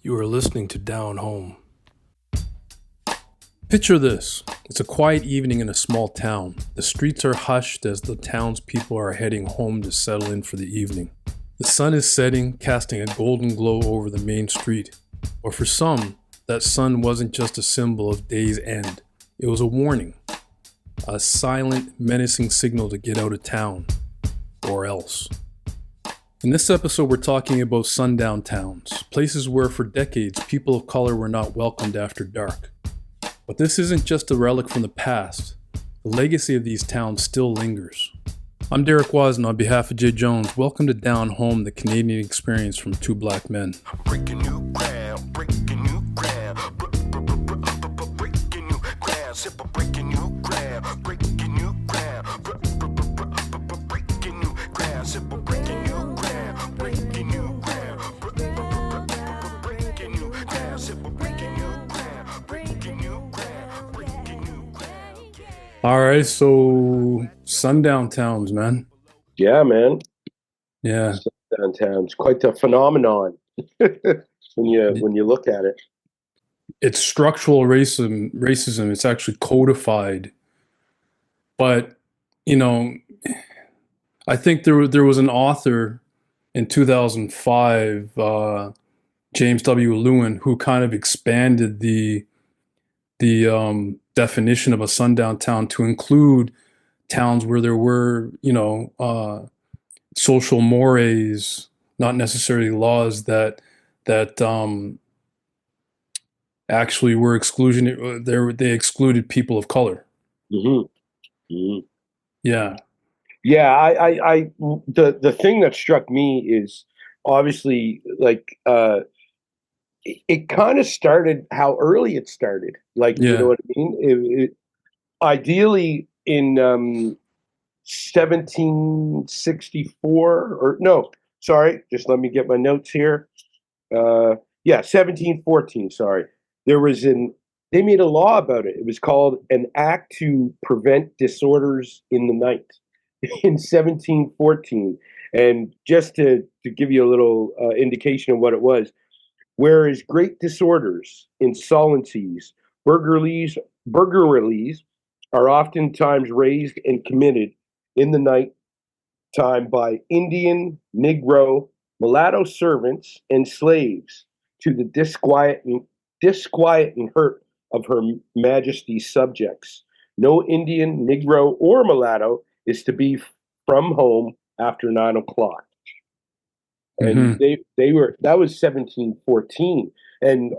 You are listening to Down Home. Picture this. It's a quiet evening in a small town. The streets are hushed as the townspeople are heading home to settle in for the evening. The sun is setting, casting a golden glow over the main street. Or for some, that sun wasn't just a symbol of day's end. It was a warning. A silent, menacing signal to get out of town. Or else. In this episode, we're talking about sundown towns, places where for decades people of color were not welcomed after dark. But this isn't just a relic from the past. The legacy of these towns still lingers. I'm Derek Wasden on behalf of Jay Jones. Welcome to Down Home, the Canadian experience from two black men. Breaking new ground, breaking new ground, breaking new ground, simple breaking new ground, breaking new ground, breaking new ground, simple breaking new ground, breaking new ground, breaking new ground, simple breaking new ground, breaking new ground, breaking new ground. All right, so sundown towns, man. Yeah, man. Yeah, Downtown's quite a phenomenon when you look at it. it's structural racism. It's actually codified. But, you know, I think there was an author in 2005, James W. Lewin, who kind of expanded the definition of a sundown town to include towns where there were, social mores, not necessarily laws that actually were exclusion. They excluded people of color. Mm-hmm. Mm-hmm. Yeah. Yeah, I the thing that struck me is obviously it kind of started how early it started. Like, Yeah. you know what I mean? It ideally in 1764 or no, sorry, just let me get my notes here. 1714, sorry. They made a law about it. It was called an act to prevent disorders in the night in 1714. And just to give you a little indication of what it was, whereas great disorders, insolencies, burglaries are oftentimes raised and committed in the night time by Indian, Negro, mulatto servants and slaves to the disquiet and hurt of Her Majesty's subjects. No Indian, Negro, or mulatto is to be from home after 9 o'clock. And they were, that was 1714. And,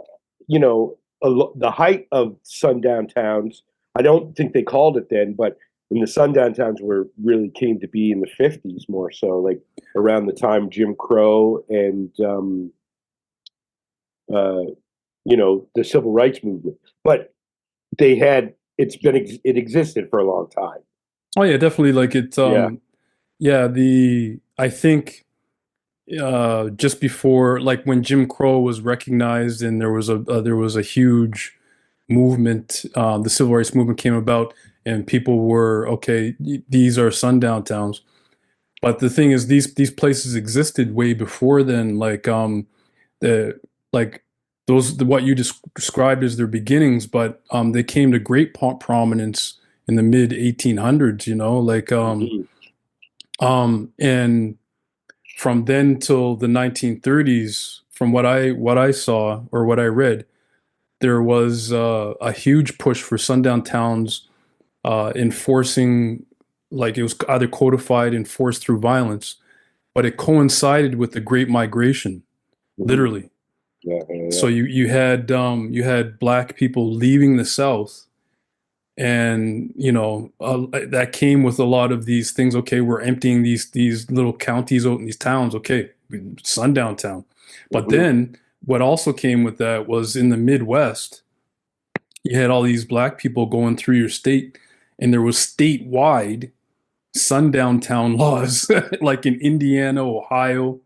the height of sundown towns, I don't think they called it then, but when the sundown towns really came to be in the 50s more so, like around the time Jim Crow and, the civil rights movement. But it existed for a long time. Oh yeah, definitely. Like it. I think just before, like when Jim Crow was recognized, and there was a huge movement. The civil rights movement came about, and people were these are sundown towns. But the thing is, these places existed way before then. Like what you described as their beginnings, but they came to great prominence in the mid 1800s. And from then till the 1930s, from what I saw or what I read, there was a huge push for sundown towns enforcing, like it was either codified, enforced through violence, but it coincided with the Great Migration, literally. Yeah. So you had black people leaving the South, and that came with a lot of these things. Okay, we're emptying these little counties out in these towns. Okay, sundown town. But then what also came with that was in the Midwest, you had all these black people going through your state, and there was statewide sundown town laws, like in Indiana, Ohio,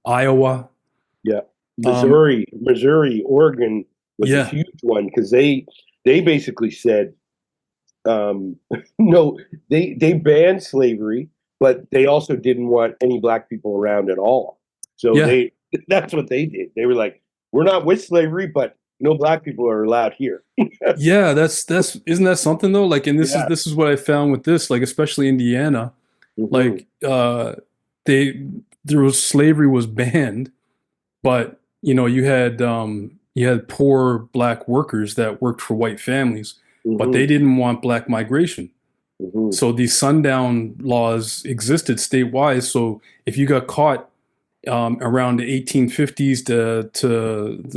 Iowa. Yeah. Missouri, Oregon was a huge one because they basically said, no, they banned slavery, but they also didn't want any black people around at all. So That's what they did. They were like, we're not with slavery, but no black people are allowed here. Yeah, that's isn't that something though? Like, and this is Yeah. this is what I found with this, like especially Indiana, Hmm. like they there was slavery was banned, but you had poor black workers that worked for white families, but they Hmm. didn't want black migration. Hmm. So these sundown laws existed statewide. So if you got caught around the 1850s to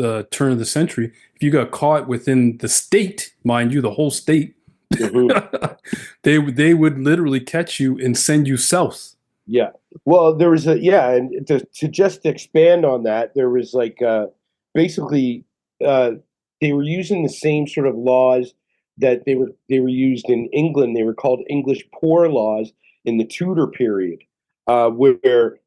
the turn of the century, if you got caught within the state, mind you, the whole state, Hmm. they would literally catch you and send you south. Yeah. Well, there was a yeah, and to just expand on that, there was like basically uh, they were using the same sort of laws that they were used in England. They were called English poor laws in the Tudor period, where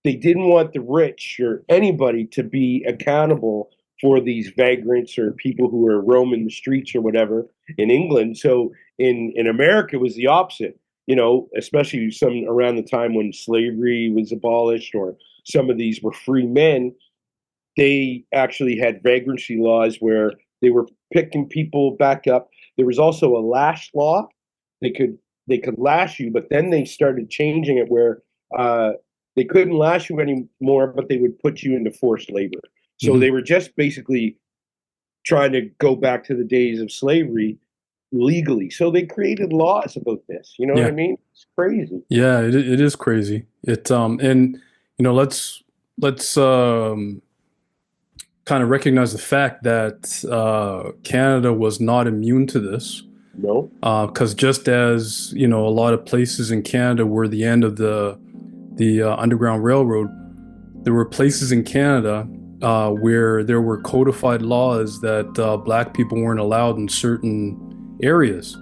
they didn't want the rich or anybody to be accountable for these vagrants or people who are roaming the streets or whatever in England. So in America, it was the opposite, especially some around the time when slavery was abolished or some of these were free men. They actually had vagrancy laws where they were picking people back up. There was also a lash law. They could lash you, but then they started changing it where uh, they couldn't lash you anymore, but they would put you into forced labor. So Mhm. they were just basically trying to go back to the days of slavery legally. So they created laws about this. You know what I Yeah, mean? It's crazy. yeah, it is crazy. And let's kind of recognize the fact that Canada was not immune to this. No. Because just as a lot of places in Canada were the end of the Underground Railroad, there were places in Canada where there were codified laws that black people weren't allowed in certain areas.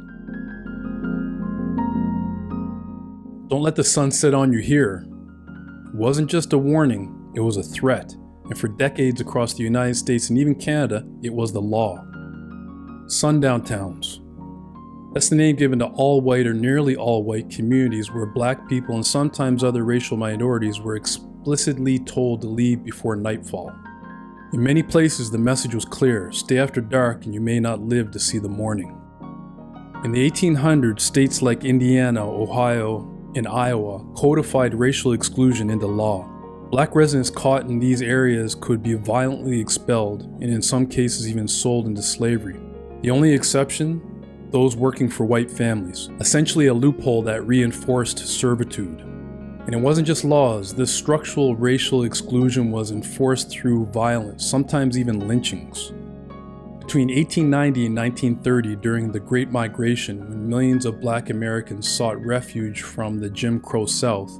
Don't let the sun set on you here. It wasn't just a warning, it was a threat. And for decades across the United States and even Canada, it was the law. Sundown Towns. That's the name given to all white or nearly all white communities where black people and sometimes other racial minorities were explicitly told to leave before nightfall. In many places, the message was clear: stay after dark and you may not live to see the morning. In the 1800s, states like Indiana, Ohio, and Iowa codified racial exclusion into law. Black residents caught in these areas could be violently expelled and in some cases even sold into slavery. The only exception? Those working for white families, essentially a loophole that reinforced servitude. And it wasn't just laws, this structural racial exclusion was enforced through violence, sometimes even lynchings. Between 1890 and 1930, during the Great Migration, when millions of black Americans sought refuge from the Jim Crow South,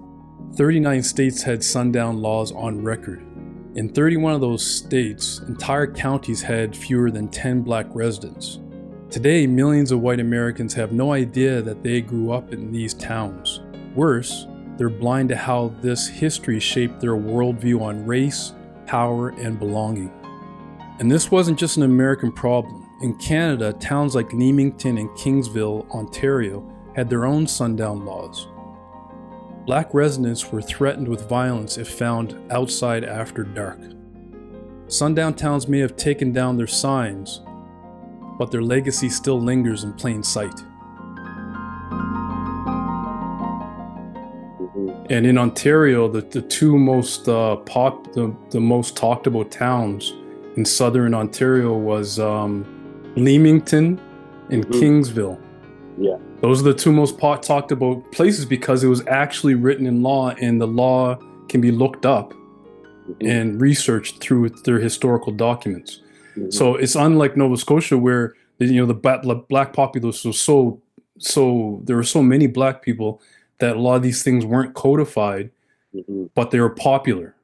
39 states had sundown laws on record. In 31 of those states, entire counties had fewer than 10 black residents. Today, millions of white Americans have no idea that they grew up in these towns. Worse, they're blind to how this history shaped their worldview on race, power, and belonging. And this wasn't just an American problem. In Canada, towns like Leamington and Kingsville, Ontario, had their own sundown laws. Black residents were threatened with violence if found outside after dark. Sundown towns may have taken down their signs, but their legacy still lingers in plain sight. Hmm. And in Ontario, the two most the most talked about towns in southern Ontario was Leamington and Hmm. Kingsville. Yeah. Those are the two most talked about places because it was actually written in law, and the law can be looked up Hmm. and researched through their historical documents. Hmm. So it's unlike Nova Scotia, where the black populace was so there were so many black people that a lot of these things weren't codified, Hmm. but they were popular.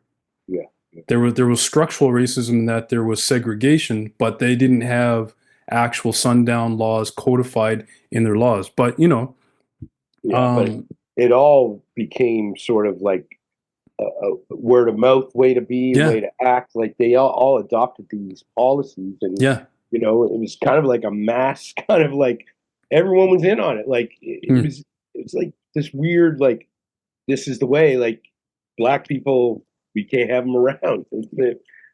Yeah. There was structural racism in that there was segregation, but they didn't have actual sundown laws codified in their laws. But Yeah. But um, it all became sort of like a word of mouth way to be, yeah, way to act. Like they all adopted these policies, and yeah, it was kind of like a mass, kind of like everyone was in on it. Like it mm, was, it was like this weird, like this is the way. Like black people. We can't have them around.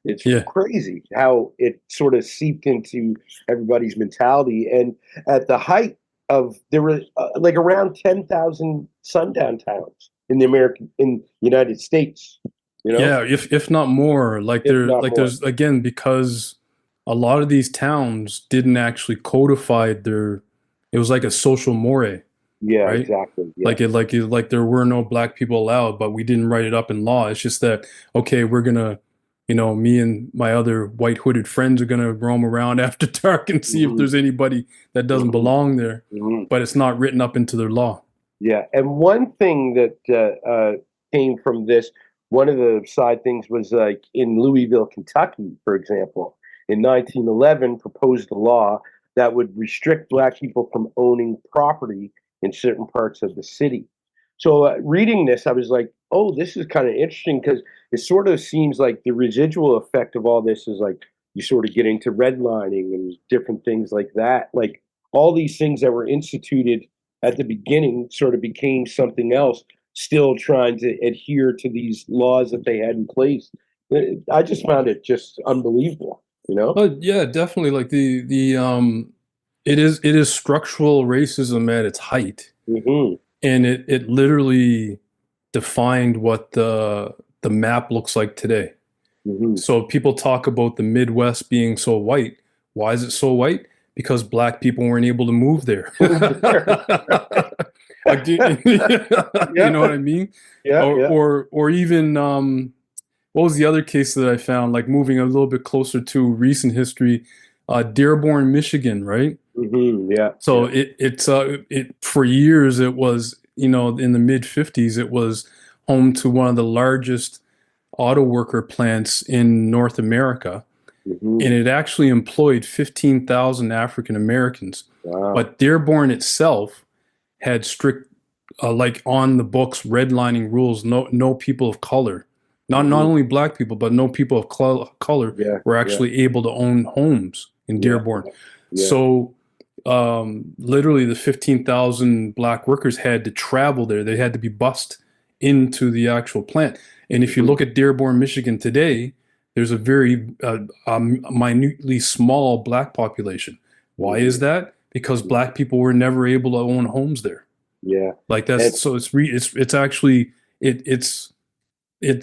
It's Yeah. crazy how it sort of seeped into everybody's mentality. And at the height of, there were like around 10,000 sundown towns in in United States, you know, Yeah, if not more, if not more. there's again because a lot of these towns didn't actually codify their it was like a social more, Yeah, right? exactly. Yeah. Like there were no black people allowed, but we didn't write it up in law. It's just that okay, we're gonna, me and my other white hooded friends are gonna roam around after dark and see if Hmm. there's anybody that doesn't Hmm. belong there, Hmm. but it's not written up into their law. Yeah, and one thing that came from this, one of the side things was like in Louisville, Kentucky, for example, in 1911, proposed a law that would restrict Black people from owning property in certain parts of the city. So, reading this, I was like, oh, this is kind of interesting because it sort of seems like the residual effect of all this is like you sort of get into redlining and different things like that. Like all these things that were instituted at the beginning sort of became something else, still trying to adhere to these laws that they had in place. I just found it just unbelievable, you know? But yeah, definitely like it is structural racism at its height. Hmm. And it literally defined what the map looks like today. Hmm. So people talk about the Midwest being so white. Why is it so white? Because black people weren't able to move there. You know Yeah, what I mean? yeah, yeah. Or even what was the other case that I found? Like moving a little bit closer to recent history, Dearborn, Michigan, right? Hmm. Yeah, So yeah. it for years it was, in the mid 50s it was home to one of the largest auto worker plants in North America, Hmm. and it actually employed 15,000 African Americans. Wow. But Dearborn itself had strict, like on the books redlining rules. No people of color, not Hmm. only black people, but no people of color Yeah, were yeah, actually able to own homes in yeah, Dearborn. yeah. So literally the 15,000 black workers had to travel there. They had to be bussed into the actual plant. And if you Hmm. look at Dearborn, Michigan today, there's a very minutely small black population. Why is Hmm. that? Because black people were never able to own homes there. Yeah. Like And that's so it's actually it's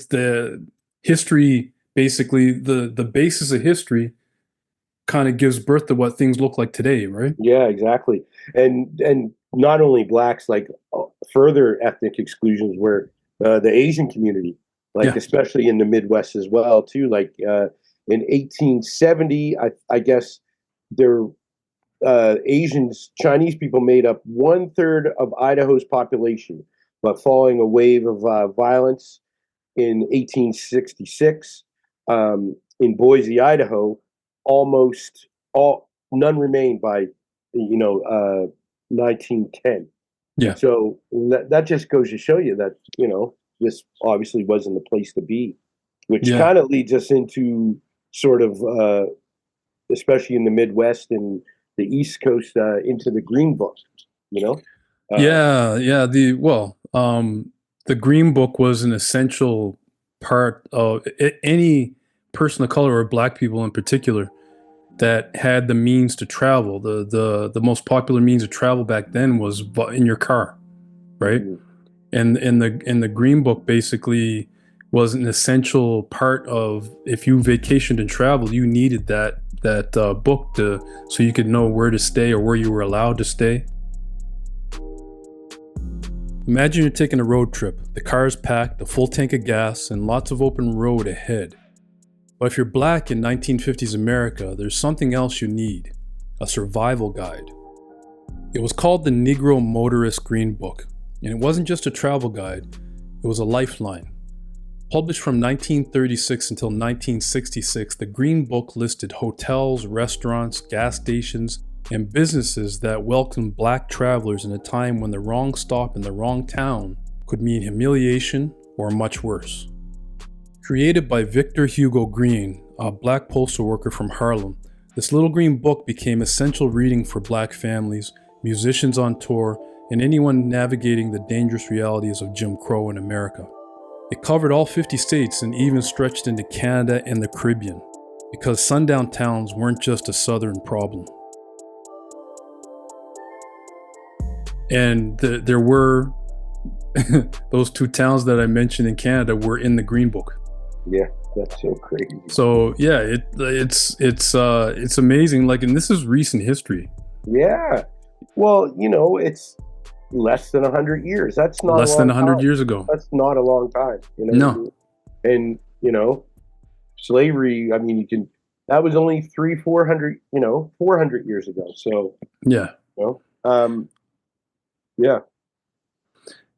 the history, basically the basis of history kind of gives birth to what things look like today, right? yeah, exactly. And not only blacks, like further ethnic exclusions were the Asian community, like Yeah. especially in the Midwest as well, too. Like in 1870, I guess there Asians, Chinese people made up one third of Idaho's population, but following a wave of violence in 1866 in Boise, Idaho, almost all none remained by 1910. Yeah. So that just goes to show you that this obviously wasn't the place to be, which Yeah. kind of leads us into sort of especially in the Midwest and the East Coast into the Green Book. You know, uh, Yeah, yeah. The Green Book was an essential part of any person of color or black people in particular that had the means to travel. The most popular means of travel back then was in your car, right? mhm. And the Green Book basically was an essential part of if you vacationed and traveled, you needed that book to so you could know where to stay or where you were allowed to stay. Imagine you're taking a road trip. The car is packed, a full tank of gas, and lots of open road ahead. But if you're black in 1950s America, there's something else you need: a survival guide. It was called the Negro Motorist Green Book, and it wasn't just a travel guide, it was a lifeline. Published from 1936 until 1966, the Green Book listed hotels, restaurants, gas stations, and businesses that welcomed black travelers in a time when the wrong stop in the wrong town could mean humiliation or much worse. Created by Victor Hugo Green, a black postal worker from Harlem, this little green book became essential reading for black families, musicians on tour, and anyone navigating the dangerous realities of Jim Crow in America. It covered all 50 states and even stretched into Canada and the Caribbean, because sundown towns weren't just a southern problem. And there were those two towns that I mentioned in Canada were in the Green Book. Yeah, that's so crazy. So yeah, it's amazing. Like, and this is recent history. Yeah. Well, it's less than 100 years. That's not less than 100 time. years ago. That's not a long time. No. And slavery. I mean, that was only 400 years ago. So yeah. Yeah.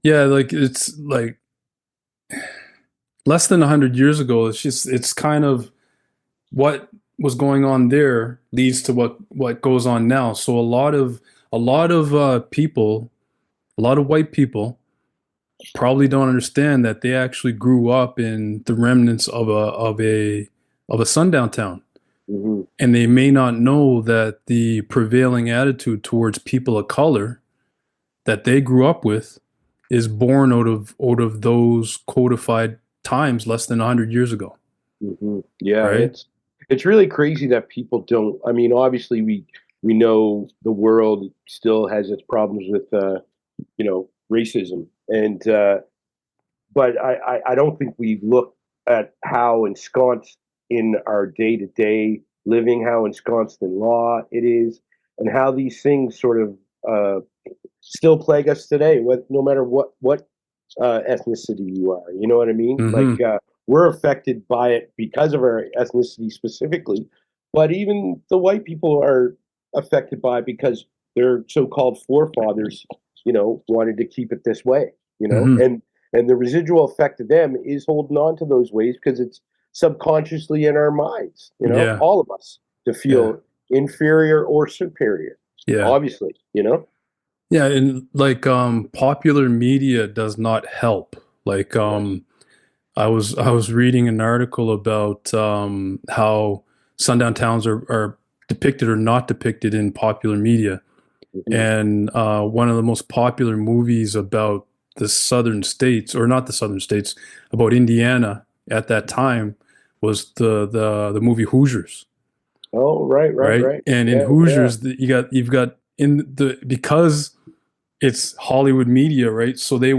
Yeah, like it's like less than 100 years ago. It's kind of what was going on there leads to what goes on now. So a lot of people, a lot of white people probably don't understand that they actually grew up in the remnants of a sundown town. Mm-hmm. And they may not know that the prevailing attitude towards people of color that they grew up with is born out of those codified times less than 100 years ago. Mm-hmm. Yeah, right? It's really crazy that people don't. I mean, obviously we know the world still has its problems with racism, and but I don't think we look at how ensconced in our day-to-day living, how ensconced in law it is, and how these things sort of still plague us today, no matter what ethnicity you are. You know what I mean? Mm-hmm. Like we're affected by it because of our ethnicity specifically, but even the white people are affected by it because their so-called forefathers, wanted to keep it this way. Mm-hmm. And the residual effect of them is holding on to those ways because it's subconsciously in our minds. Yeah. All of us to feel inferior or superior. Yeah. Obviously. Yeah, and like popular media does not help. Like I was reading an article about how sundown towns are depicted or not depicted in popular media. Mm-hmm. And one of the most popular movies about the southern states, or not the southern states, about Indiana at that time was the movie Hoosiers. Oh, right. And in Hoosiers, you've got because it's Hollywood media, right? So they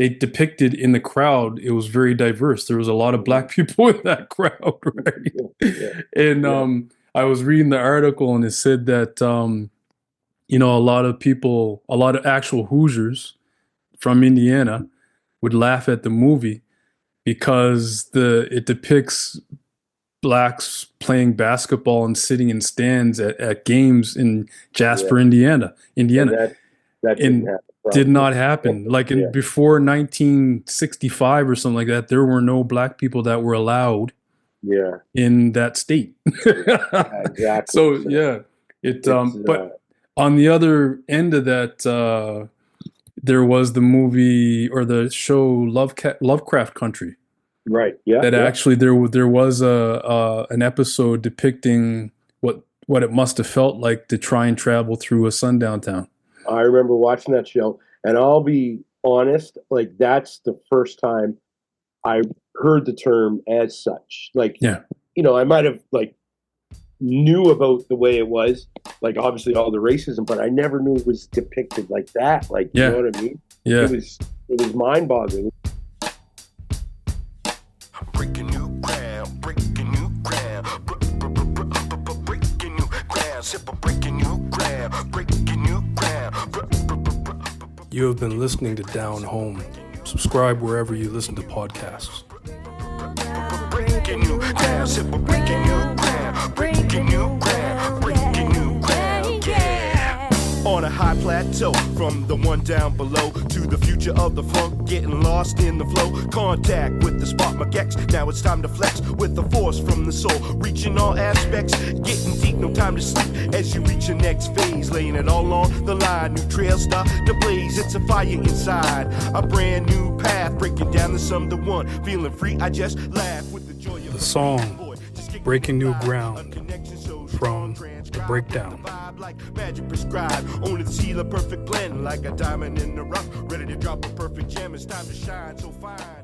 depicted in the crowd, it was very diverse. There was a lot of black people in that crowd, right? Yeah. And I was reading the article and it said that, a lot of actual Hoosiers from Indiana would laugh at the movie because it depicts blacks playing basketball and sitting in stands at games in Jasper, Indiana. That did not happen. Like before 1965 or something like that, there were no black people that were allowed in that state. Exactly. So but on the other end of that, there was the movie or the show Lovecraft Country. Right. Yeah. That actually there was an episode depicting what it must have felt like to try and travel through a sundown town. I remember watching that show, and I'll be honest, like that's the first time I heard the term as such. Like, I might have knew about the way it was, like obviously all the racism, but I never knew it was depicted like that. Like, you know what I mean? Yeah. It was mind-boggling. Breaking new ground, breaking new ground, breaking new ground, breaking new ground, breaking new ground. You have been listening to Down Home. Subscribe wherever you listen to podcasts. Breaking new ground, breaking new ground, breaking new ground, breaking new ground, yeah. On a high plateau, from the one down below to the future of the funk, getting lost in the flow. Contact with the spot magex. Now it's time to flex with the force from the soul, reaching all aspects, getting deep, no time to sleep. As you reach your next phase, laying it all on the line. New trails start to blaze. It's a fire inside, a brand new path, breaking down the sum to one. Feeling free, I just laugh with the joy of the song Breaking New Ground from The Breakdown. Like magic prescribed, only to seal a perfect blend, like a diamond in the rough, ready to drop a perfect gem. It's time to shine so fine.